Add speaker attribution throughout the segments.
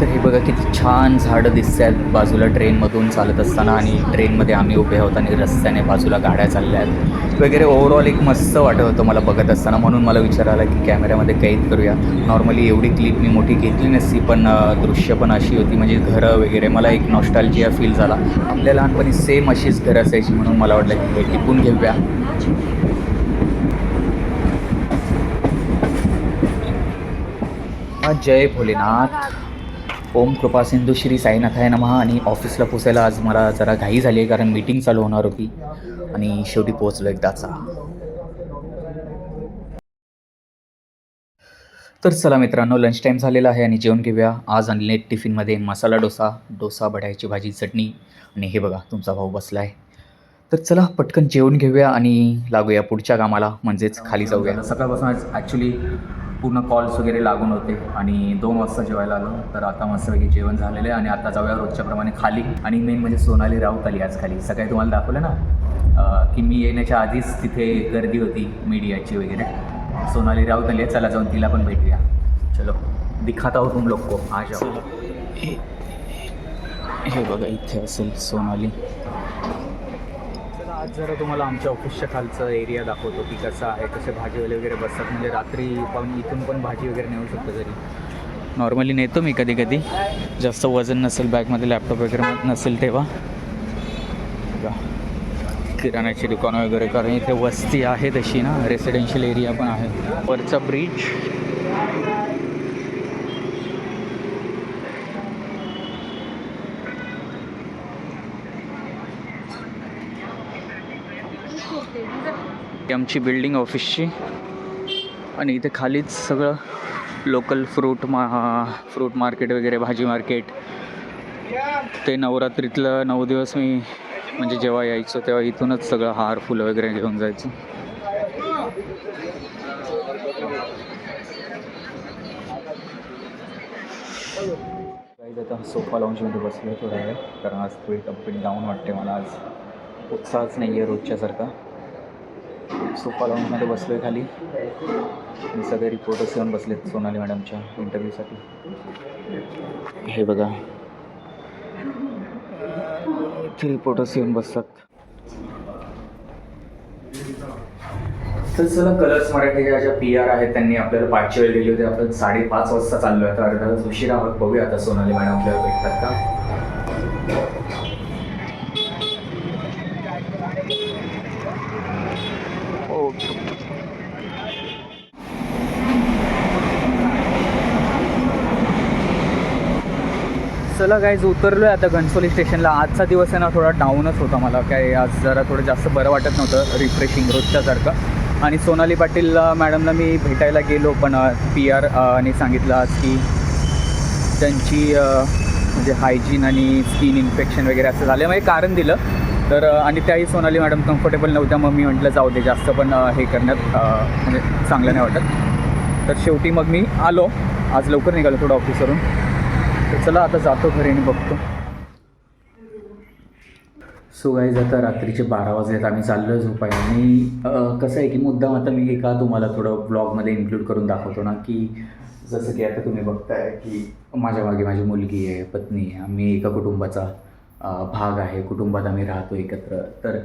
Speaker 1: तर हे बघा किती छान झाडं दिसत आहेत बाजूला ट्रेनमधून चालत असताना, आणि ट्रेनमध्ये आम्ही उभे आहोत आणि रस्त्याने बाजूला गाड्या चालल्या आहेत वगैरे. ओव्हरऑल एक मस्त वाटत होतं मला बघत असताना, म्हणून मला विचार आला की कॅमेऱ्यामध्ये कैद करूया. नॉर्मली एवढी क्लिप मी मोठी घेतली नसती, पण दृश्य पण अशी होती, म्हणजे घरं वगैरे मला एक नॉस्टॅल्जिया फील झाला. आपल्या लहानपणी सेम अशीच घरं असायची, म्हणून मला वाटलं की हे टिपून घेऊया. जय भोलेनाथ, ओम कृपा सिंधू श्री साईनाथाय नमः. आणि ऑफिसला पोचायला आज मला जरा घाई झाली आहे, कारण मीटिंग चालू होणार होती आणि शेवटी पोचलो एकदाचा. तर चला मित्रांनो, लंच टाईम झालेला आहे आणि जेवण घेऊया. आज आणले टिफिनमध्ये मसाला डोसा, डोसा बटाट्याची भाजी, चटणी, आणि हे बघा तुमचा भाऊ बसला आहे. तर चला पटकन जेवण घेऊया आणि लागूया पुढच्या कामाला, म्हणजेच खाली जाऊया. सकाळपासून आज ॲक्च्युली पूर्ण कॉल्स वगैरे लागून होते आणि 2 वाजता जेवायला आलो. तर आता मस्तपैकी जेवण झालेलं आहे आणि आता जाऊया रोजच्याप्रमाणे खाली. आणि मेन म्हणजे सोनाली राऊत आली आज खाली. सकाळी तुम्हाला दाखवलं ना की मी येण्याच्या आधीच तिथे गर्दी होती मीडियाची वगैरे. सोनाली राऊत आली आहे, चला जाऊन तिला पण भेटूया. चलो दिखाता हो तुम लोग को, आ जाओ. हे बघा इथे असेल सोनाली. तर आज जरा तुम्हाला आमच्या ऑफिसच्या खालचं एरिया दाखवतो की कसं आहे, कसे भाजीवाले वगैरे बसतात. म्हणजे रात्री पण इथून पण भाजी वगैरे नेऊ शकतो. जरी नॉर्मली नेतो मी कधी कधी, जास्त वजन नसेल बॅगमध्ये, लॅपटॉप वगैरे नसेल तेव्हा. किराण्याची दुकानं वगैरे, कारण इथे वस्ती आहे तशी ना, रेसिडेन्शियल एरिया पण आहे. वरचा ब्रिज, आमची बिल्डिंग ऑफिसची. आणि इथे खालीच सगळं लोकल फ्रूट मार्केट वगैरे, भाजी मार्केट. ते नवरात्रीतलं 9 दिवस मी म्हणजे जेव्हा यायचो तेव्हा इथूनच सगळं हार फुलं वगैरे घेऊन जायचं. आता सोफा लाऊंजमध्ये बसलो थोडा वेळ, कारण आज थोडी तब्येत डाऊन वाटते मला. आज उत्साहच नाही आहे रोजच्यासारखा. सोफा लाऊंजमध्ये बसलो आहे खाली आणि सगळे रिपोर्टर्स येऊन बसलेत सोनाली मॅडमच्या इंटरव्ह्यूसाठी. हे बघा इथे रिपोर्टर्स येऊन बसतात. तर चला, कलर्स मराठीच्या ज्या PR आहेत त्यांनी आपल्याला 5ची वेळ दिली होती. आपण 5:30 वाजता चाललो आहे, तर अर्धा तास उशिरा आहोत. बघूया आता सोनाली मॅडम आपल्याला भेटतात का. चला गाईज, उतरलो आहे आता घणसोली स्टेशनला. आजचा दिवस आहे ना थोडा डाऊनच होता. मला काय आज जरा थोडं जास्त बरं वाटत नव्हतं, रिफ्रेशिंग रोजच्यासारखं. आणि सोनाली पाटील मॅडमला मी भेटायला गेलो, पण PR ने सांगितलं आज की त्यांची म्हणजे हायजीन आणि स्किन इन्फेक्शन वगैरे असं झालं, म्हणजे कारण दिलं. तर आणि त्याही सोनाली मॅडम कम्फर्टेबल नव्हत्या. मग मी म्हटलं जाऊ दे, जास्त पण हे करण्यात म्हणजे चांगलं नाही वाटत. तर शेवटी मग मी आलो. आज लवकर निघालो थोडं ऑफिसवरून. तर चला आता जातो घरी आणि बघतो. सो गाईज, आता रात्रीचे 12 वाजलेत, आम्ही चाललो आहे झोपायला. आणि कसं आहे की मुद्दाम आता मी एका तुम्हाला थोडं ब्लॉगमध्ये इन्क्लूड करून दाखवतो ना, की जसं की आता तुम्ही बघताय की माझ्या मागे माझी मुलगी आहे, पत्नी आहे, आम्ही एका कुटुंबाचा भाग आहे, कुटुंबात आम्ही राहतो एकत्र. तर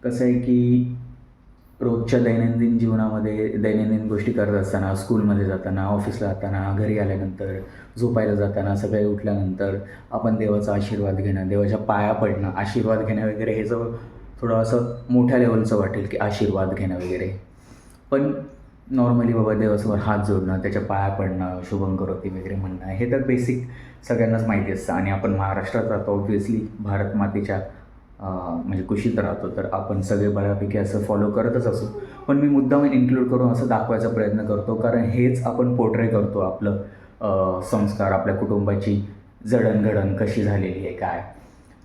Speaker 1: कसं आहे की रोजच्या दैनंदिन जीवनामध्ये दैनंदिन गोष्टी करत असताना, स्कूलमध्ये जाताना, ऑफिसला जाताना, घरी आल्यानंतर, झोपायला जाताना, सकाळी उठल्यानंतर आपण देवाचा आशीर्वाद घेणं, देवाच्या पाया पडणं, आशीर्वाद घेणं वगैरे, हे जर थोडं असं मोठ्या लेवलचं वाटेल की आशीर्वाद घेणं वगैरे. पण नॉर्मली बाबा देवासमोर हात जोडणं, त्याच्या पाया पडणं, शुभं करोती वगैरे म्हणणं, हे तर बेसिक सगळ्यांनाच माहिती असतं. आणि आपण महाराष्ट्रात राहतो, ऑब्व्हियसली भारत मातेच्या म्हणजे कुशीत राहतो, तर आपण सगळे बऱ्यापैकी असं फॉलो करतच असू. पण मी मुद्दाम इन्क्लूड करून असं दाखवायचा प्रयत्न करतो, कारण हेच आपण पोर्ट्रे करतो आपलं संस्कार, आपल्या कुटुंबाची जडणघडण कशी झालेली आहे काय.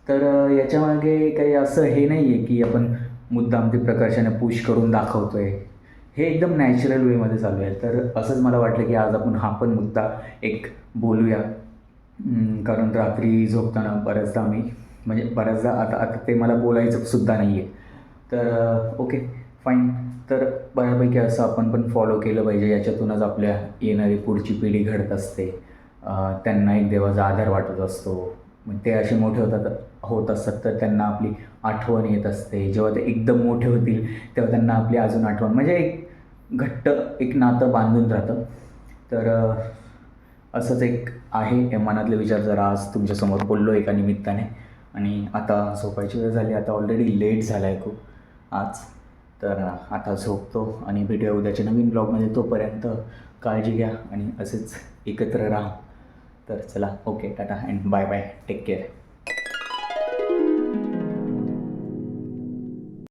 Speaker 1: तर याच्यामागे काही असं हे नाही आहे की आपण मुद्दाम ते प्रकर्षाने पुश करून दाखवतो आहे. हे एकदम नॅचरल वेमध्ये चालू आहे. तर असंच मला वाटलं की आज आपण हा पण मुद्दा एक बोलूया. कारण रात्री झोपताना बऱ्याचदा आम्ही म्हणजे बऱ्याचदा आता ते मला बोलायचं सुद्धा नाही आहे. तर ओके फाईन. तर बऱ्यापैकी असं आपण पण फॉलो केलं पाहिजे. याच्यातूनच आपल्या येणारी पुढची पिढी घडत असते. त्यांना एक देवाचा आधार वाटत असतो. मग ते असे मोठे होत असतात तर त्यांना आपली आठवण येत असते. जेव्हा ते एकदम मोठे होतील तेव्हा त्यांना आपली अजून आठवण, म्हणजे एक घट्ट एक नातं बांधून राहतं. तर असंच एक आहे हे मनातले विचार जरा आज तुमच्यासमोर बोललो एका निमित्ताने. आणि आता झोपायची वेळ झाली, आता ऑलरेडी लेट झाला आहे खूप आज. तर आता झोपतो आणि भेटूया उद्याच्या नवीन ब्लॉगमध्ये. तोपर्यंत काळजी घ्या आणि असेच एकत्र राहा. तर चला, okay, tata and bye bye, take care.